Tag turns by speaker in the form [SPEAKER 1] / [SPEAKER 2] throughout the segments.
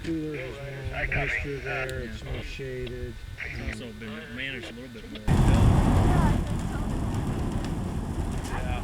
[SPEAKER 1] cooler, there's more moisture there, it's more shaded.
[SPEAKER 2] It's also been managed a little bit more. Yeah.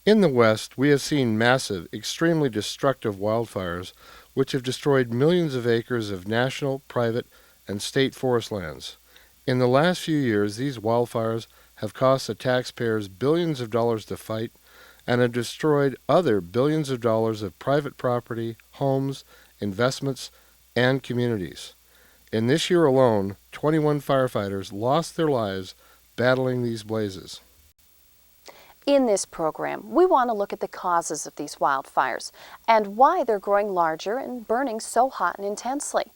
[SPEAKER 3] In the West, we have seen massive, extremely destructive wildfires which have destroyed millions of acres of national, private, and state forest lands. In the last few years, these wildfires have cost the taxpayers billions of dollars to fight and have destroyed other billions of dollars of private property, homes, investments, and communities. In this year alone, 21 firefighters lost their lives battling these blazes.
[SPEAKER 4] In this program, we want to look at the causes of these wildfires and why they're growing larger and burning so hot and intensely.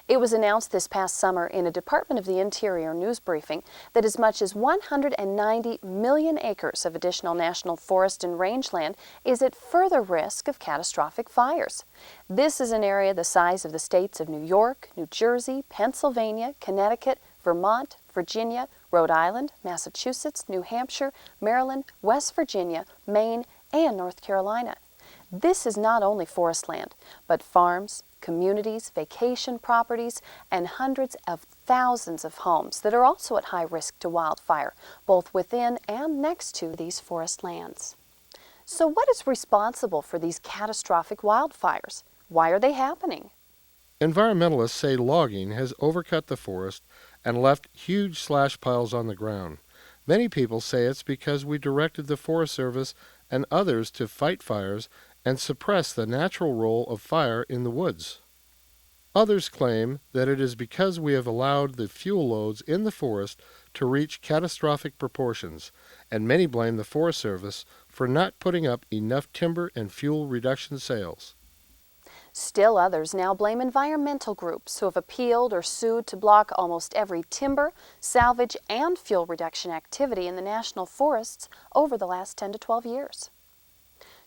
[SPEAKER 4] It was announced this past summer in a Department of the Interior news briefing that as much as 190 million acres of additional national forest and rangeland is at further risk of catastrophic fires. This is an area the size of the states of New York, New Jersey, Pennsylvania, Connecticut, Vermont, Virginia, Rhode Island, Massachusetts, New Hampshire, Maryland, West Virginia, Maine, and North Carolina. This is not only forest land, but farms, communities, vacation properties, and hundreds of thousands of homes that are also at high risk to wildfire, both within and next to these forest lands. So what is responsible for these catastrophic wildfires? Why are they happening?
[SPEAKER 3] Environmentalists say logging has overcut the forest and left huge slash piles on the ground. Many people say it's because we directed the Forest Service and others to fight fires and suppress the natural role of fire in the woods. Others claim that it is because we have allowed the fuel loads in the forest to reach catastrophic proportions, and many blame the Forest Service for not putting up enough timber and fuel reduction sales.
[SPEAKER 4] Still others now blame environmental groups who have appealed or sued to block almost every timber, salvage, and fuel reduction activity in the national forests over the last 10 to 12 years.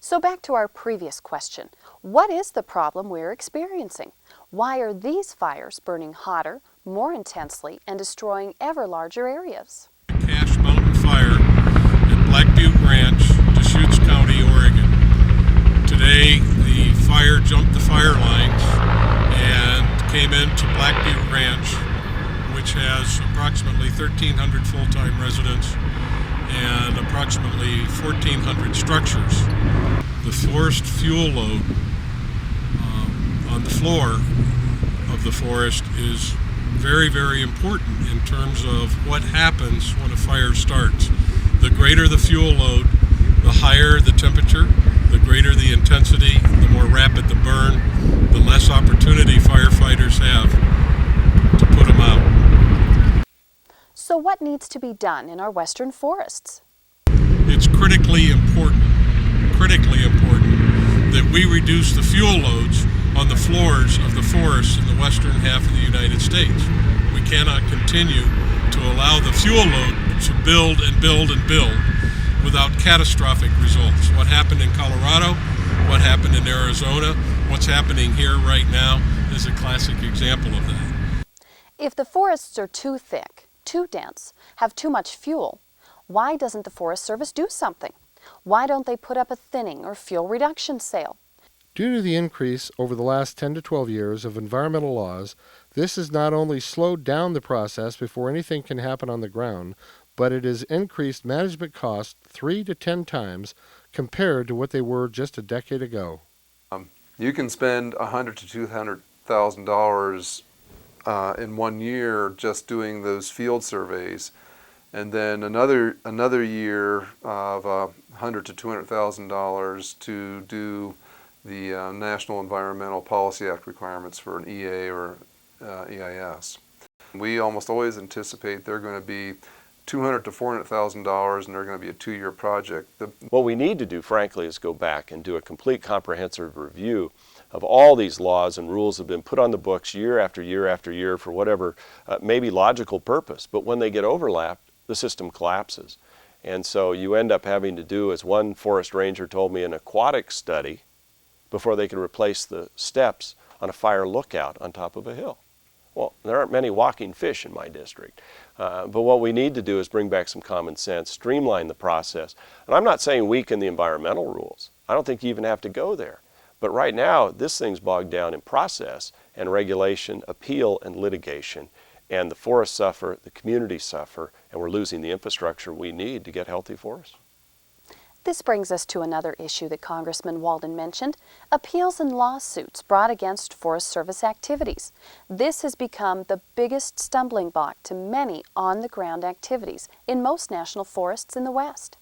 [SPEAKER 4] So back to our previous question, what is the problem we're experiencing? Why are these fires burning hotter, more intensely, and destroying ever larger areas?
[SPEAKER 5] Cache Mountain Fire at Black Butte Ranch, Deschutes County, Oregon. Today, the fire jumped the fire lines and came into Black Butte Ranch, which has approximately 1,300 full-time residents and approximately 1,400 structures. The forest fuel load on the floor of the forest is very, very important in terms of what happens when a fire starts. The greater the fuel load, the higher the temperature, the greater the intensity, the more rapid the burn, the less opportunity firefighters have to put them out.
[SPEAKER 4] So what needs to be done in our western forests?
[SPEAKER 5] It's critically important that we reduce the fuel loads on the floors of the forests in the western half of the United States. We cannot continue to allow the fuel load to build and build and build without catastrophic results. What happened in Colorado, what happened in Arizona, what's happening here right now is a classic example of that.
[SPEAKER 4] If the forests are too thick, too dense, have too much fuel, why doesn't the Forest Service do something? Why don't they put up a thinning or fuel reduction sale?
[SPEAKER 3] Due to the increase over the last 10 to 12 years of environmental laws, this has not only slowed down the process before anything can happen on the ground, but it has increased management costs 3 to 10 times compared to what they were just a decade ago.
[SPEAKER 6] You can spend $100,000 to $200,000 in 1 year just doing those field surveys, and then another year of $100,000 to $200,000 to do the National Environmental Policy Act requirements for an EA or EIS. We almost always anticipate they're going to be $200,000 to $400,000, and they're going to be a 2-year project.
[SPEAKER 7] What we need to do, frankly, is go back and do a complete comprehensive review of all these laws and rules have been put on the books year after year after year for whatever maybe logical purpose. But when they get overlapped, the system collapses. And so you end up having to do, as one forest ranger told me, an aquatic study before they can replace the steps on a fire lookout on top of a hill. Well, there aren't many walking fish in my district. But what we need to do is bring back some common sense, streamline the process. And I'm not saying weaken the environmental rules. I don't think you even have to go there. But right now, this thing's bogged down in process and regulation, appeal and litigation. And the forests suffer, the communities suffer, and we're losing the infrastructure we need to get healthy forests.
[SPEAKER 4] This brings us to another issue that Congressman Walden mentioned, appeals and lawsuits brought against Forest Service activities. This has become the biggest stumbling block to many on-the-ground activities in most national forests in the West.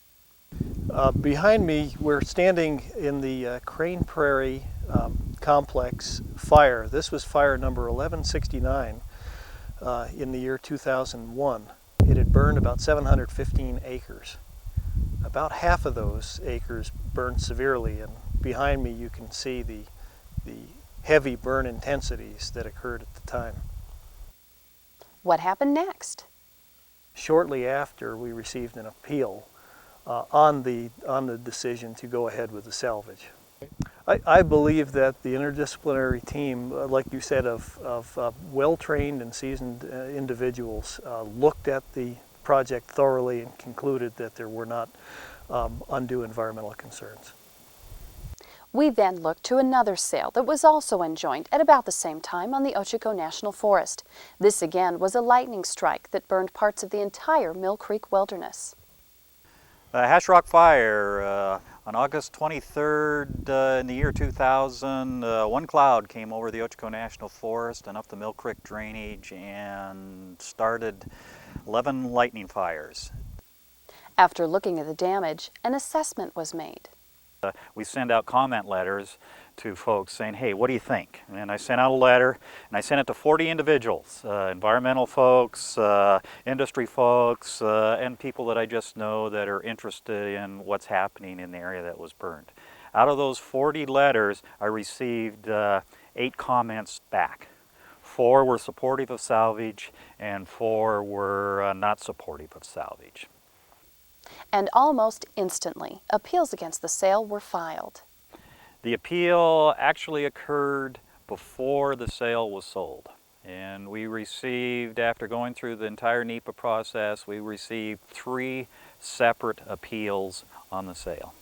[SPEAKER 8] Behind me, we're standing in the Crane Prairie complex fire. This was fire number 1169 in the year 2001. It had burned about 715 acres. About half of those acres burned severely, and behind me you can see the heavy burn intensities that occurred at the time.
[SPEAKER 4] What happened next?
[SPEAKER 8] Shortly after, we received an appeal on the decision to go ahead with the salvage. I believe that the interdisciplinary team, like you said, of well-trained and seasoned individuals looked at the project thoroughly and concluded that there were not undue environmental concerns.
[SPEAKER 4] We then looked to another sale that was also enjoined at about the same time on the Ochoco National Forest. This again was a lightning strike that burned parts of the entire Mill Creek wilderness.
[SPEAKER 9] Hash Rock Fire on August 23rd in the year 2000, one cloud came over the Ochoco National Forest and up the Mill Creek drainage and started 11 lightning fires.
[SPEAKER 4] After looking at the damage, an assessment was made.
[SPEAKER 9] We send out comment letters to folks saying, hey, what do you think? And I sent out a letter, and I sent it to 40 individuals, environmental folks, industry folks, and people that I just know that are interested in what's happening in the area that was burned. Out of those 40 letters, I received 8 comments back. 4 were supportive of salvage, and 4 were not supportive of salvage.
[SPEAKER 4] And almost instantly, appeals against the sale were filed.
[SPEAKER 9] The appeal actually occurred before the sale was sold. And we received, after going through the entire NEPA process, we received 3 separate appeals on the sale.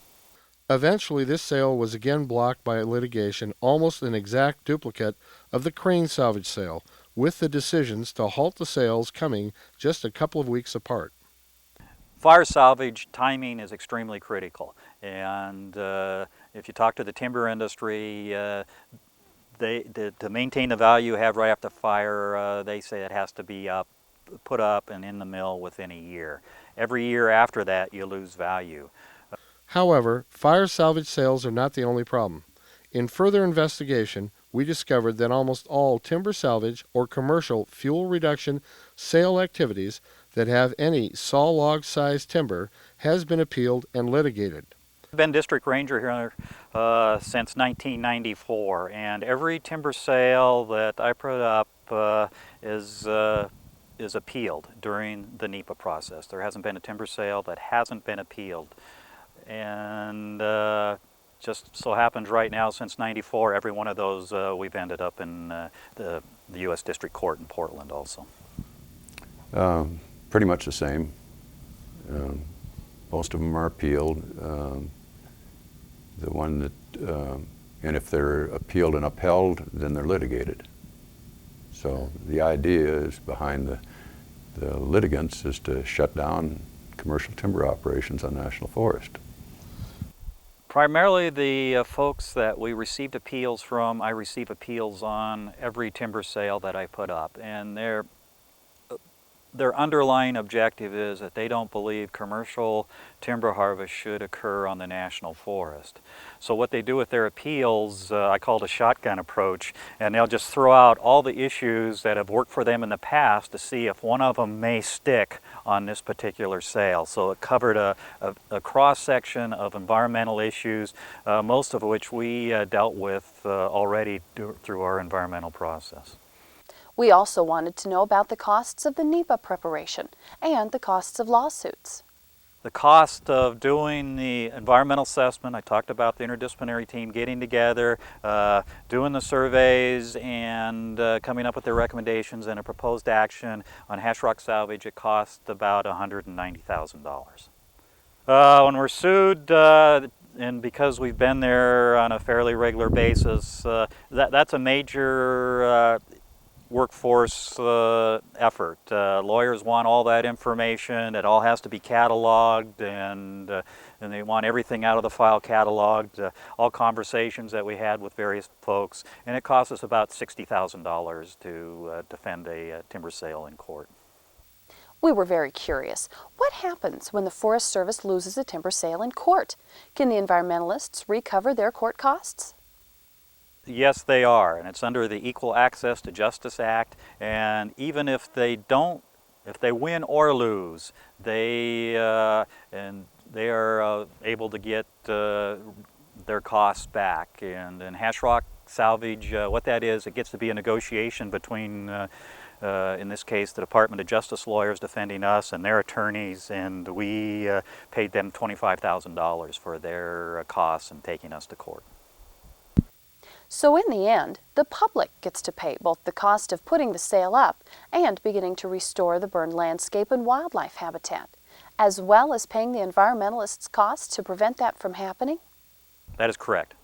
[SPEAKER 3] Eventually, this sale was again blocked by litigation, almost an exact duplicate of the Crane salvage sale, with the decisions to halt the sales coming just a couple of weeks apart.
[SPEAKER 9] Fire salvage timing is extremely critical, and if you talk to the timber industry, to maintain the value you have right after fire, they say it has to be put up and in the mill within a year. Every year after that, you lose value.
[SPEAKER 3] However, fire salvage sales are not the only problem. In further investigation, we discovered that almost all timber salvage or commercial fuel reduction sale activities that have any saw log sized timber has been appealed and litigated.
[SPEAKER 9] I've been district ranger here since 1994, and every timber sale that I put up is appealed during the NEPA process. There hasn't been a timber sale that hasn't been appealed. And just so happens right now, since '94, every one of those we've ended up in the U.S. District Court in Portland also.
[SPEAKER 10] Pretty much the same. Most of them are appealed. The one that, and if they're appealed and upheld, then they're litigated. So the idea is behind the litigants is to shut down commercial timber operations on national forest.
[SPEAKER 9] Primarily the folks that we received appeals from, I receive appeals on every timber sale that I put up, and they're their underlying objective is that they don't believe commercial timber harvest should occur on the national forest. So what they do with their appeals, I call it a shotgun approach, and they'll just throw out all the issues that have worked for them in the past to see if one of them may stick on this particular sale. So it covered a cross-section of environmental issues, most of which we dealt with already through our environmental process.
[SPEAKER 4] We also wanted to know about the costs of the NEPA preparation and the costs of lawsuits.
[SPEAKER 9] The cost of doing the environmental assessment, I talked about the interdisciplinary team getting together, doing the surveys, and coming up with their recommendations and a proposed action on hash rock salvage. It cost about $190,000. When we're sued, and because we've been there on a fairly regular basis, that's a major workforce effort. Lawyers want all that information. It all has to be cataloged, and they want everything out of the file cataloged, all conversations that we had with various folks, and it costs us about $60,000 to defend a timber sale in court.
[SPEAKER 4] We were very curious. What happens when the Forest Service loses a timber sale in court? Can the environmentalists recover their court costs?
[SPEAKER 9] Yes, they are, and it's under the Equal Access to Justice Act, and even if they don't, if they win or lose, they are able to get their costs back. And in hash rock salvage, what that is, it gets to be a negotiation between, in this case, the Department of Justice lawyers defending us and their attorneys, and we paid them $25,000 for their costs in taking us to court.
[SPEAKER 4] So in the end, the public gets to pay both the cost of putting the sale up and beginning to restore the burned landscape and wildlife habitat, as well as paying the environmentalists' costs to prevent that from happening?
[SPEAKER 9] That is correct.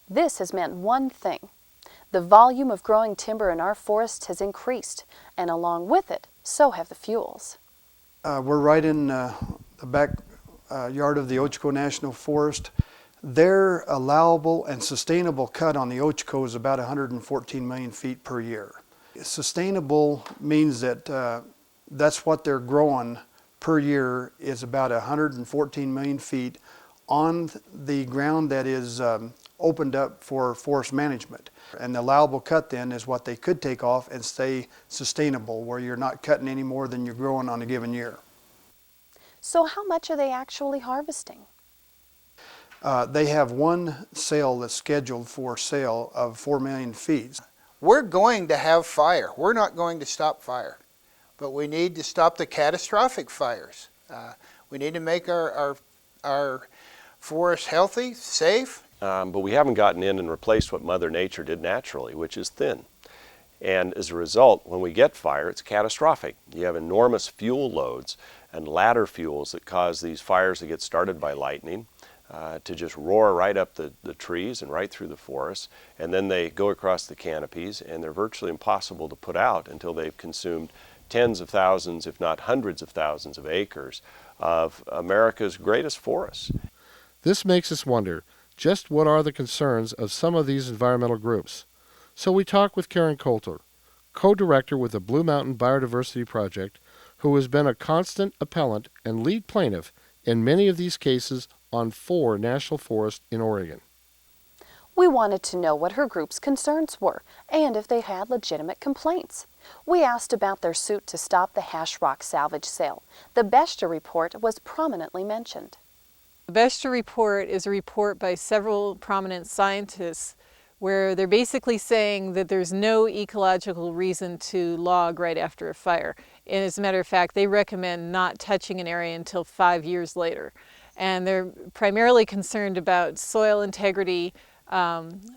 [SPEAKER 4] This has meant one thing. The volume of growing timber in our forests has increased, and along with it, so have the fuels.
[SPEAKER 11] We're right in the back yard of the Ochiko National Forest. Their allowable and sustainable cut on the Ochiko is about 114 million feet per year. Sustainable means that that's what they're growing per year is about 114 million feet on the ground that is opened up for forest management. And the allowable cut then is what they could take off and stay sustainable, where you're not cutting any more than you're growing on a given year.
[SPEAKER 4] So how much are they actually harvesting?
[SPEAKER 11] They have one sale that's scheduled for sale of 4 million feet.
[SPEAKER 12] We're going to have fire. We're not going to stop fire, but we need to stop the catastrophic fires. We need to make our forests healthy, safe.
[SPEAKER 7] But we haven't gotten in and replaced what Mother Nature did naturally, which is thin. And as a result, when we get fire, it's catastrophic. You have enormous fuel loads and ladder fuels that cause these fires to get started by lightning. To just roar right up the trees and right through the forest, and then they go across the canopies, and they're virtually impossible to put out until they've consumed tens of thousands, if not hundreds of thousands of acres of America's greatest forests.
[SPEAKER 3] This makes us wonder just what are the concerns of some of these environmental groups. So we talked with Karen Coulter, co-director with the Blue Mountain Biodiversity Project, who has been a constant appellant and lead plaintiff in many of these cases on 4 national forests in Oregon.
[SPEAKER 4] We wanted to know what her group's concerns were and if they had legitimate complaints. We asked about their suit to stop the hash rock salvage sale. The Bester report was prominently mentioned.
[SPEAKER 13] The Bester report is a report by several prominent scientists where they're basically saying that there's no ecological reason to log right after a fire. And as a matter of fact, they recommend not touching an area until 5 years later. And they're primarily concerned about soil integrity,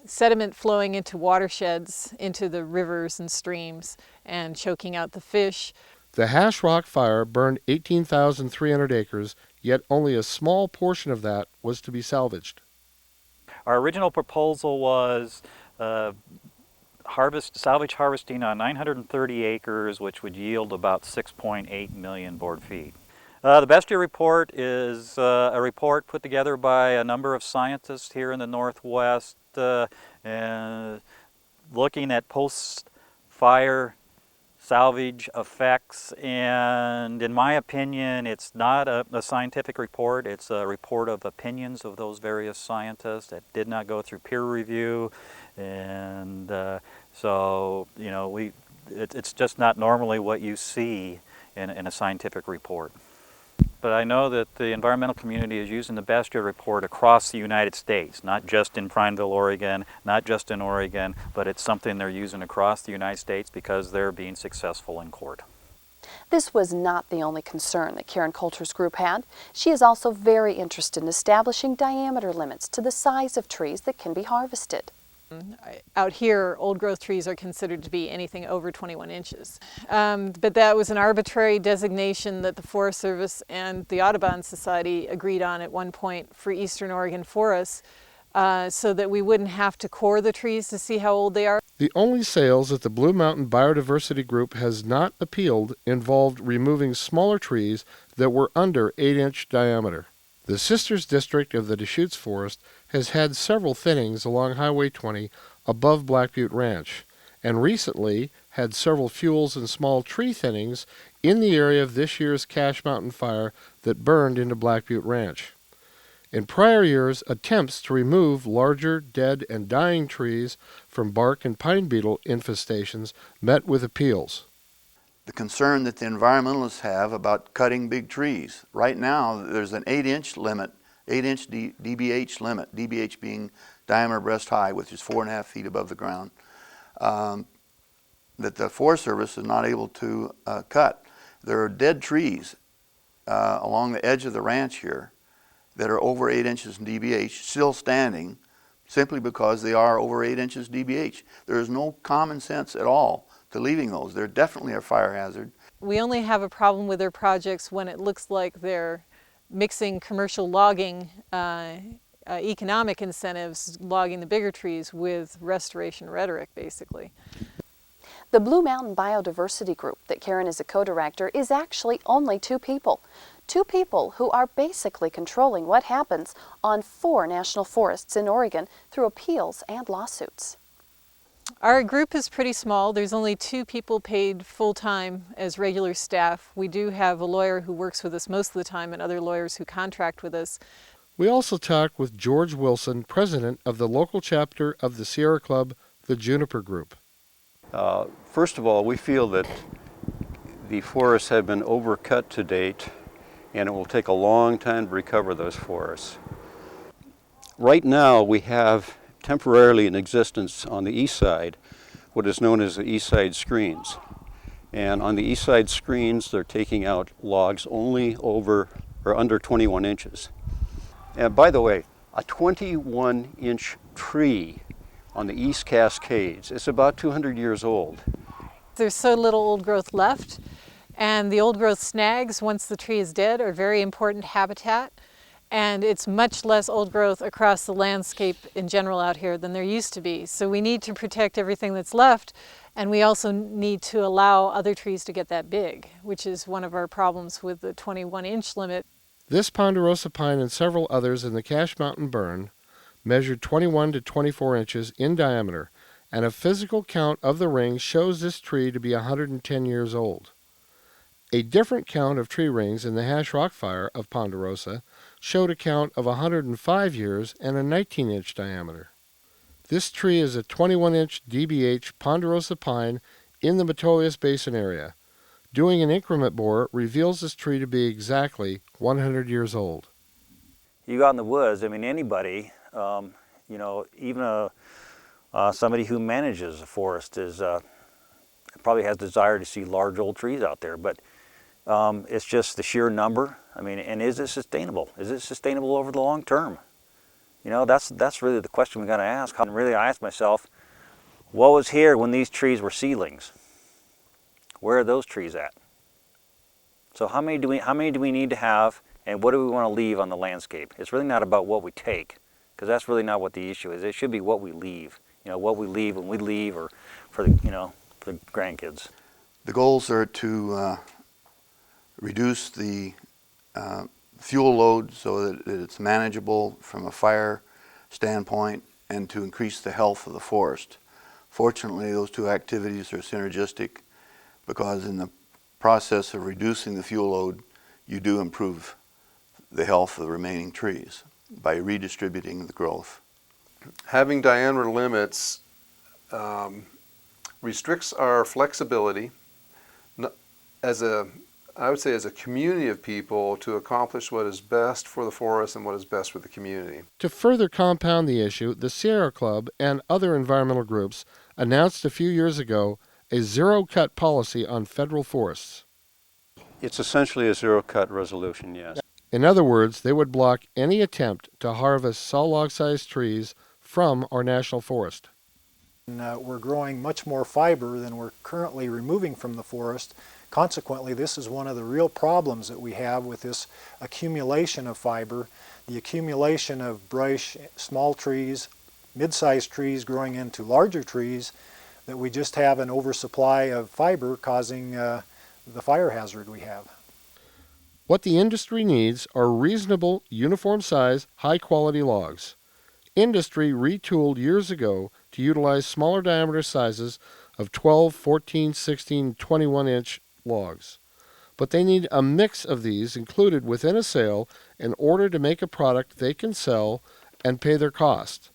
[SPEAKER 13] sediment flowing into watersheds, into the rivers and streams, and choking out the fish.
[SPEAKER 3] The hash rock fire burned 18,300 acres, yet only a small portion of that was to be salvaged.
[SPEAKER 9] Our original proposal was salvage harvesting on 930 acres, which would yield about 6.8 million board feet. The Bester report is a report put together by a number of scientists here in the Northwest looking at post-fire salvage effects, and in my opinion, it's not a scientific report. It's a report of opinions of those various scientists that did not go through peer review, and so, you know, it's just not normally what you see in a scientific report. But I know that the environmental community is using the Bastard report across the United States, not just in Prineville, Oregon, not just in Oregon, but it's something they're using across the United States because they're being successful in court.
[SPEAKER 4] This was not the only concern that Karen Coulter's group had. She is also very interested in establishing diameter limits to the size of trees that can be harvested.
[SPEAKER 13] Out here, old growth trees are considered to be anything over 21 inches. But that was an arbitrary designation that the Forest Service and the Audubon Society agreed on at one point for Eastern Oregon forests, so that we wouldn't have to core the trees to see how old they are.
[SPEAKER 3] The only sales that the Blue Mountain Biodiversity Group has not appealed involved removing smaller trees that were under 8-inch diameter. The Sisters District of the Deschutes Forest has had several thinnings along Highway 20 above Black Butte Ranch, and recently had several fuels and small tree thinnings in the area of this year's Cache Mountain fire that burned into Black Butte Ranch. In prior years, attempts to remove larger dead and dying trees from bark and pine beetle infestations met with appeals.
[SPEAKER 14] The concern that the environmentalists have about cutting big trees. Right now, there's an 8-inch limit, 8-inch DBH limit, DBH being diameter breast high, which is 4.5 feet above the ground, that the Forest Service is not able to cut. There are dead trees along the edge of the ranch here that are over 8 inches in DBH, still standing, simply because they are over 8 inches DBH. There is no common sense at all to leaving those. They're definitely a fire hazard.
[SPEAKER 13] We only have a problem with their projects when it looks like they're mixing commercial logging, economic incentives, logging the bigger trees, with restoration rhetoric, basically.
[SPEAKER 4] The Blue Mountain Biodiversity Group that Karen is a co-director is actually only 2 people. 2 people who are basically controlling what happens on 4 national forests in Oregon through appeals and lawsuits.
[SPEAKER 13] Our group is pretty small. There's only 2 people paid full-time as regular staff. We do have a lawyer who works with us most of the time and other lawyers who contract with us.
[SPEAKER 3] We also talked with George Wilson, president of the local chapter of the Sierra Club, the Juniper Group.
[SPEAKER 15] First of all, we feel that the forests have been overcut to date, and it will take a long time to recover those forests. Right now, we have temporarily in existence on the east side what is known as the east side screens. And on the east side screens, they're taking out logs only over or under 21 inches. And by the way, a 21-inch tree on the East Cascades is about 200 years old.
[SPEAKER 13] There's so little old growth left, and the old growth snags, once the tree is dead, are very important habitat. And it's much less old growth across the landscape in general out here than there used to be. So we need to protect everything that's left, and we also need to allow other trees to get that big, which is one of our problems with the 21-inch limit.
[SPEAKER 3] This ponderosa pine and several others in the Cache Mountain burn measured 21 to 24 inches in diameter, and a physical count of the rings shows this tree to be 110 years old. A different count of tree rings in the Hash Rock Fire of Ponderosa showed a count of 105 years and a 19-inch diameter. This tree is a 21-inch DBH ponderosa pine in the Metolius Basin area. Doing an increment bore reveals this tree to be exactly 100 years old.
[SPEAKER 9] You go out in the woods, I mean, anybody, you know, even somebody who manages a forest is probably has desire to see large old trees out there, but it's just the sheer number. I mean, and is it sustainable? Is it sustainable over the long term? You know, that's really the question we got to ask. And really, I asked myself, what was here when these trees were seedlings? Where are those trees at? So how many do we need to have, and what do we want to leave on the landscape? It's really not about what we take, because that's really not what the issue is. It should be what we leave. You know, what we leave when we leave, or for the, you know, for the grandkids.
[SPEAKER 14] The goals are to reduce the fuel load so that it's manageable from a fire standpoint, and to increase the health of the forest. Fortunately, those 2 activities are synergistic. because in the process of reducing the fuel load, you do improve the health of the remaining trees by redistributing the growth.
[SPEAKER 6] Having diameter limits restricts our flexibility I would say as a community of people to accomplish what is best for the forest and what is best for the community.
[SPEAKER 3] To further compound the issue, the Sierra Club and other environmental groups announced a few years ago a zero-cut policy on federal forests.
[SPEAKER 15] It's essentially a zero-cut resolution, yes.
[SPEAKER 3] In other words, they would block any attempt to harvest sawlog-sized trees from our national forest.
[SPEAKER 8] We're growing much more fiber than we're currently removing from the forest. Consequently, this is one of the real problems that we have with this accumulation of fiber, the accumulation of brush, small trees, mid-sized trees growing into larger trees, that we just have an oversupply of fiber causing the fire hazard we have.
[SPEAKER 3] What the industry needs are reasonable, uniform-size, high-quality logs. Industry retooled years ago to utilize smaller diameter sizes of 12, 14, 16, 21-inch logs. But they need a mix of these included within a sale in order to make a product they can sell and pay their cost.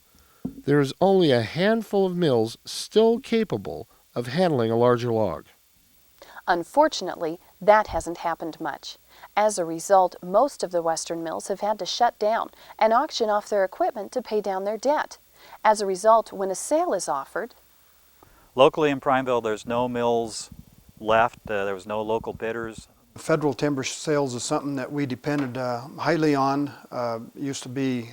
[SPEAKER 3] There is only a handful of mills still capable of handling a larger log.
[SPEAKER 4] Unfortunately, that hasn't happened much. As a result, most of the Western mills have had to shut down and auction off their equipment to pay down their debt. As a result, when a sale is offered,
[SPEAKER 9] Locally in Prineville, there's no mills left. There was no local bidders.
[SPEAKER 11] Federal timber sales is something that we depended highly on. Used to be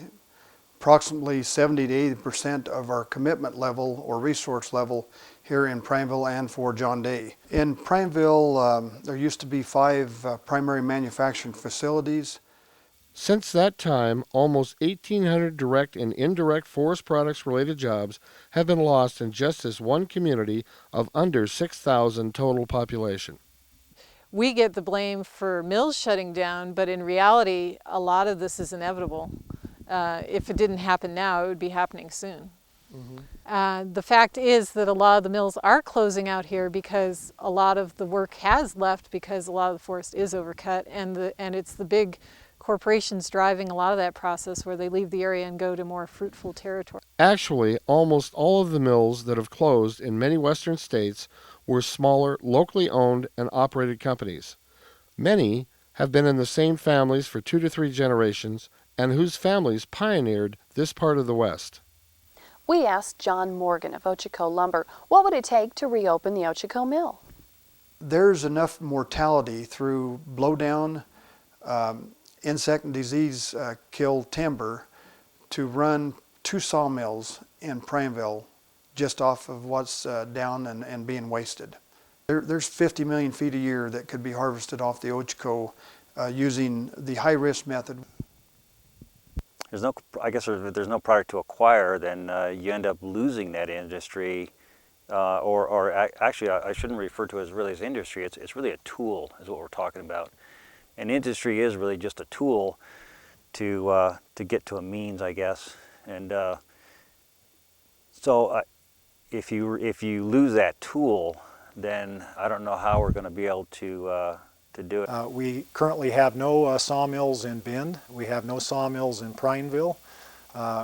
[SPEAKER 11] approximately 70 to 80% of our commitment level or resource level here in Prineville and for John Day. In Prineville, there used to be 5 primary manufacturing facilities.
[SPEAKER 3] Since that time, almost 1,800 direct and indirect forest products related jobs have been lost in just this one community of under 6,000 total population.
[SPEAKER 13] We get the blame for mills shutting down, but in reality, a lot of this is inevitable. If it didn't happen now, it would be happening soon. The fact is that a lot of the mills are closing out here because a lot of the work has left because a lot of the forest is overcut, and it's the big corporations driving a lot of that process where they leave the area and go to more fruitful territory.
[SPEAKER 3] Actually, almost all of the mills that have closed in many western states were smaller, locally owned and operated companies. Many have been in the same families for 2 to 3 generations and whose families pioneered this part of the West.
[SPEAKER 4] we asked John Morgan of Ochoco Lumber what would it take to reopen the Ochoco mill.
[SPEAKER 11] There's enough mortality through blowdown, insect and disease killed timber to run 2 sawmills in Prineville just off of what's down and being wasted. There's 50 million feet a year that could be harvested off the Ochoco using the high-risk method.
[SPEAKER 9] I guess if there's no product to acquire, then you end up losing that industry. Actually, I shouldn't refer to it as really as industry. It's really a tool, is what we're talking about. And industry is really just a tool to get to a means, I guess. And so if you lose that tool, then I don't know how we're going to be able to do it.
[SPEAKER 8] We currently have no sawmills in Bend. We have no sawmills in Prineville.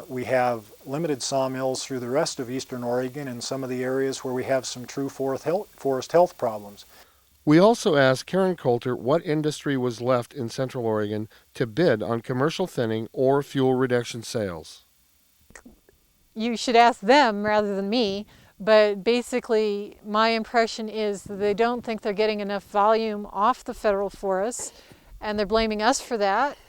[SPEAKER 8] We have limited sawmills through the rest of eastern Oregon and some of the areas where we have some true forest health problems.
[SPEAKER 3] We also asked Karen Coulter what industry was left in Central Oregon to bid on commercial thinning or fuel reduction sales.
[SPEAKER 13] You should ask them rather than me, but basically my impression is that they don't think they're getting enough volume off the federal forests, and they're blaming us for that.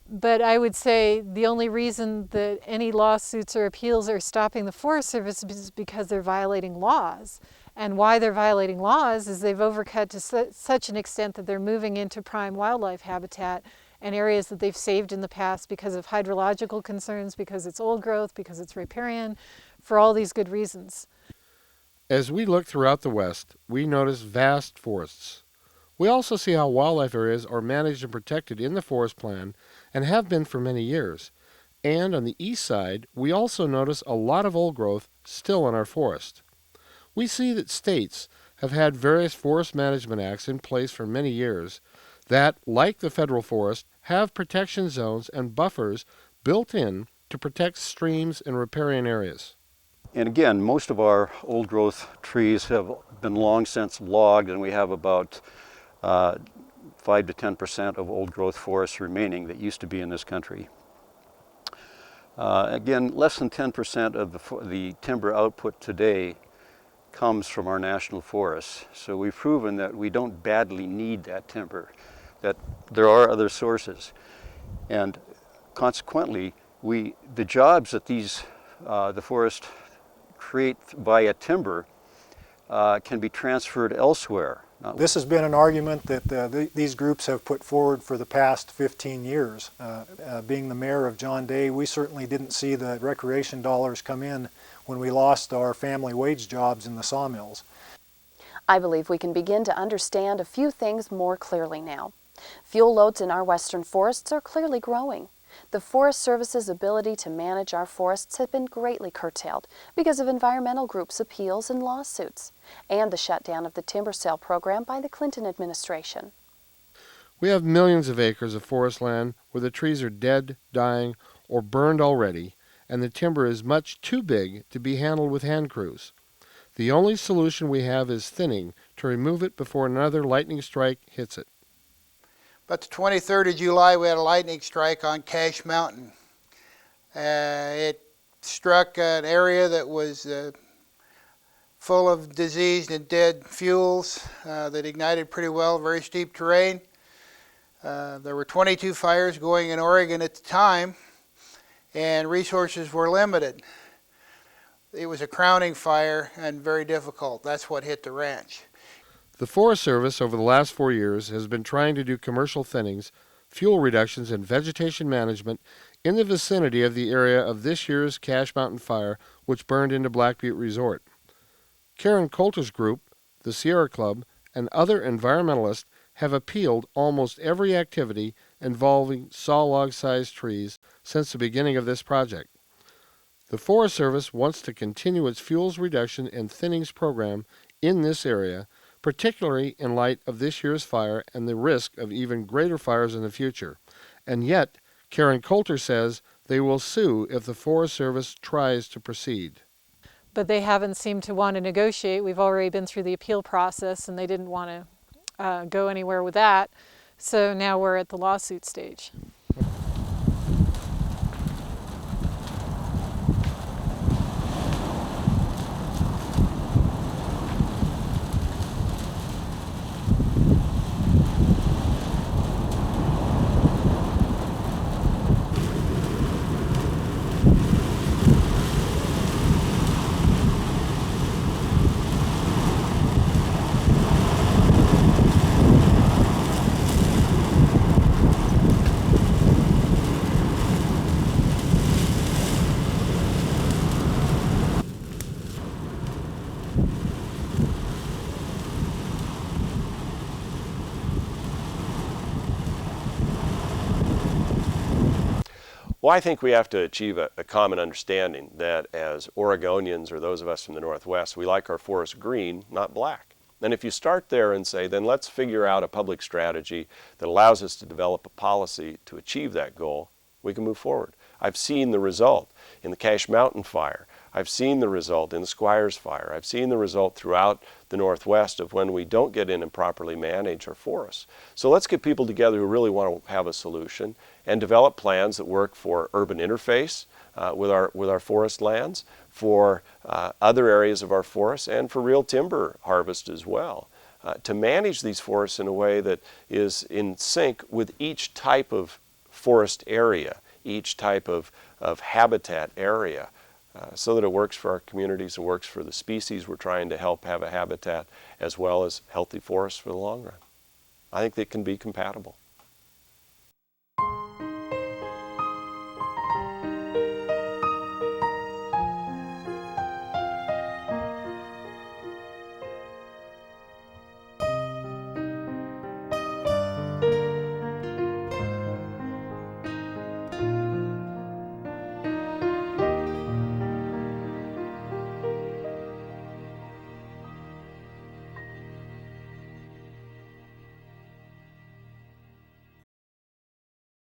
[SPEAKER 13] But I would say the only reason that any lawsuits or appeals are stopping the Forest Service is because they're violating laws. And why they're violating laws is they've overcut to such an extent that they're moving into prime wildlife habitat and areas that they've saved in the past because of hydrological concerns, because it's old growth, because it's riparian, for all these good reasons.
[SPEAKER 3] As we look throughout the West, we notice vast forests. We also see how wildlife areas are managed and protected in the forest plan and have been for many years. And on the east side, we also notice a lot of old growth still in our forest. We see that states have had various forest management acts in place for many years that, like the federal forest, have protection zones and buffers built in to protect streams and riparian areas.
[SPEAKER 15] And again, most of our old growth trees have been long since logged, and we have about 5 to 10% of old growth forests remaining that used to be in this country. Again, less than 10% of the timber output today comes from our national forests. So we've proven that we don't badly need that timber, that there are other sources. And consequently, the jobs that the forest create via timber can be transferred elsewhere.
[SPEAKER 16] This has been an argument that these groups have put forward for the past 15 years. Being the mayor of John Day, we certainly didn't see the recreation dollars come in when we lost our family wage jobs in the sawmills.
[SPEAKER 4] I believe we can begin to understand a few things more clearly now. Fuel loads in our western forests are clearly growing. The Forest Service's ability to manage our forests has been greatly curtailed because of environmental groups' appeals and lawsuits, and the shutdown of the timber sale program by the Clinton administration.
[SPEAKER 3] We have millions of acres of forest land where the trees are dead, dying, or burned already, and the timber is much too big to be handled with hand crews. The only solution we have is thinning to remove it before another lightning strike hits it.
[SPEAKER 12] But the 23rd of July, we had a lightning strike on Cache Mountain. It struck an area that was full of diseased and dead fuels that ignited pretty well, very steep terrain. There were 22 fires going in Oregon at the time, and resources were limited. It was a crowning fire and very difficult. That's what hit the ranch.
[SPEAKER 3] The Forest Service over the last 4 years has been trying to do commercial thinnings, fuel reductions, and vegetation management in the vicinity of the area of this year's Cache Mountain fire, which burned into Black Butte Resort. Karen Coulter's group, the Sierra Club, and other environmentalists have appealed almost every activity involving saw log-sized trees since the beginning of this project. The Forest Service wants to continue its fuels reduction and thinnings program in this area, particularly in light of this year's fire and the risk of even greater fires in the future. And yet, Karen Coulter says they will sue if the Forest Service tries to proceed.
[SPEAKER 13] But they haven't seemed to want to negotiate. We've already been through the appeal process and they didn't want to go anywhere with that. So now we're at the lawsuit stage.
[SPEAKER 7] Well, I think we have to achieve a common understanding that as Oregonians, or those of us from the Northwest, we like our forests green, not black. And if you start there and say, then let's figure out a public strategy that allows us to develop a policy to achieve that goal, we can move forward. I've seen the result in the Cache Mountain fire. I've seen the result in the Squires fire. I've seen the result throughout the Northwest of when we don't get in and properly manage our forests. So let's get people together who really want to have a solution and develop plans that work for urban interface with our forest lands, for other areas of our forests, and for real timber harvest as well. To manage these forests in a way that is in sync with each type of forest area, each type of habitat area, so that it works for our communities, it works for the species we're trying to help have a habitat, as well as healthy forests for the long run. I think they can be compatible.